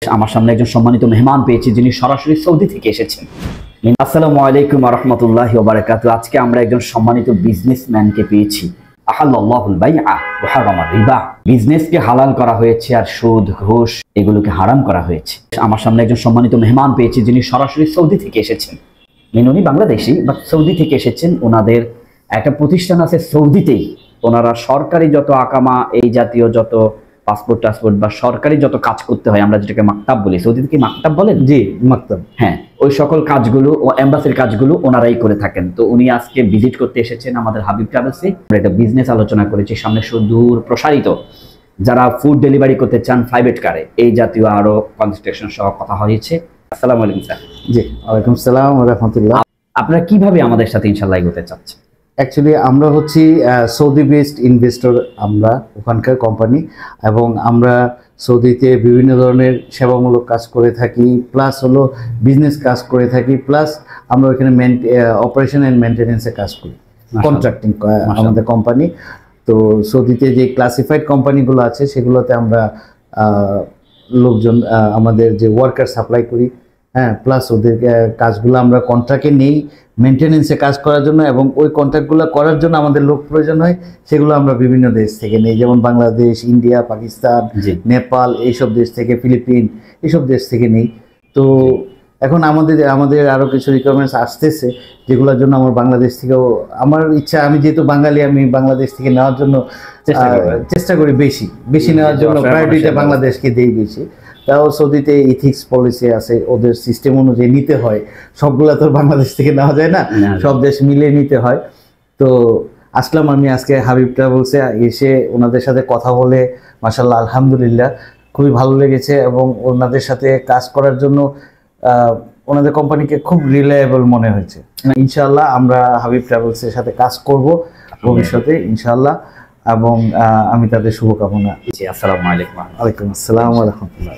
আমার সামনে একজন সম্মানিত মেহমান পেয়েছি যিনি সরাসরি সৌদি থেকে এসেছেন। আসসালামু আলাইকুম ওয়া রাহমাতুল্লাহি ওয়া বারাকাতুহু। আজকে আমরা একজন সম্মানিত বিজনেসম্যানকে পেয়েছি। আহাল্লাহুল বাইআ ওয়া হারামা রিবা। বিজনেসকে হালাল করা হয়েছে আর সুদ ঘুষ এগুলোকে হারাম করা হয়েছে। আমার সামনে একজন সম্মানিত মেহমান পেয়েছি যিনি সরাসরি সৌদি থেকে এসেছেন। উনি বাংলাদেশি বাট সৌদি থেকে এসেছেন। ওনাদের একটা প্রতিষ্ঠান আছে সৌদিতেই। ওনারা সরকারি যত আকামা এই জাতীয় যত পাসপোর্ট টাসপোর্ট বা সরকারি যত কাজ করতে হয়, আমরা যেটাকে মাকতাব বলি, সৌদিতে কি মাকতাব বলেন? জি, মাকতাব। হ্যাঁ, ওই সকল কাজগুলো ও এমবাসির কাজগুলো ওনারাই করে থাকেন। তো উনি আজকে ভিজিট করতে এসেছেন আমাদের হাবিব ট্রাভেলসে। আমরা একটা বিজনেস আলোচনা করেছি, সামনে সুদূর প্রসারিত যারা ফুড ডেলিভারি করতে চান প্রাইভেট কারে, এই জাতীয় আরো কনস্ট্রাকশন সহ কথা হয়েছে। আসসালামু আলাইকুম স্যার। জি, ওয়ালাইকুম আসসালাম ওয়া রাহমাতুল্লাহ। আপনারা কিভাবে আমাদের সাথে ইনশাআল্লাহ এগোতে চাচ্ছেন? অ্যাকচুয়ালি আমরা হচ্ছি সৌদি বেসড ইনভেস্টর, আমরা ওখানকার কোম্পানি, এবং আমরা সৌদিতে বিভিন্ন ধরনের সেবামূলক কাজ করে থাকি, প্লাস হলো বিজনেস কাজ করে থাকি, প্লাস আমরা ওখানে অপারেশন অ্যান্ড মেনটেন্যান্সে কাজ করি, কন্ট্রাক্টিং আমাদের কোম্পানি। তো সৌদিতে যে ক্লাসিফাইড কোম্পানিগুলো আছে সেগুলোতে আমরা লোকজন আমাদের যে ওয়ার্কার সাপ্লাই করি, হ্যাঁ, প্লাস ওদের কাজগুলো আমরা কন্ট্রাক্টে নেই মেনটেন্যান্সে কাজ করার জন্য, এবং ওই কন্ট্রাক্টগুলো করার জন্য আমাদের লোক প্রয়োজন হয়, সেগুলো আমরা বিভিন্ন দেশ থেকে নেই, যেমন বাংলাদেশ, ইন্ডিয়া, পাকিস্তান, নেপাল, এইসব দেশ থেকে, ফিলিপিন, এইসব দেশ থেকে নেই। তো এখন আমাদের আরও কিছু রিকোয়ারমেন্টস আসতেছে, যেগুলোর জন্য আমার বাংলাদেশ থেকেও আমার ইচ্ছা, আমি যেহেতু বাঙালি, আমি বাংলাদেশ থেকে নেওয়ার জন্য চেষ্টা করি, বেশি নেওয়ার জন্য প্রায়োরিটিটা বাংলাদেশকে দিই বেশি। তাও সৌদিতে ইথিক্স পলিসি আছে, ওদের সিস্টেম অনুযায়ী নিতে হয়, সবগুলো তো বাংলাদেশ থেকে নেওয়া যায় না, সব দেশ মিলিয়ে নিতে হয়। তো আসলাম আমি আজকে হাবিব ট্রাভেলসে, এসে ওনাদের সাথে কথা বলে মাশাআল্লাহ আলহামদুলিল্লাহ খুবই ভালো লেগেছে, এবং ওনাদের সাথে কাজ করার জন্য ওনাদের কোম্পানিকে খুব রিলায়েবল মনে হয়েছে। ইনশাআল্লাহ আমরা হাবিব ট্রাভেলসের সাথে কাজ করব ভবিষ্যতে ইনশাআল্লাহ, এবং আমি তাদের শুভকামনা। জি, আসসালামু আলাইকুম। ওয়ালাইকুম আসসালাম ওয়া রাহমাতুল্লাহ।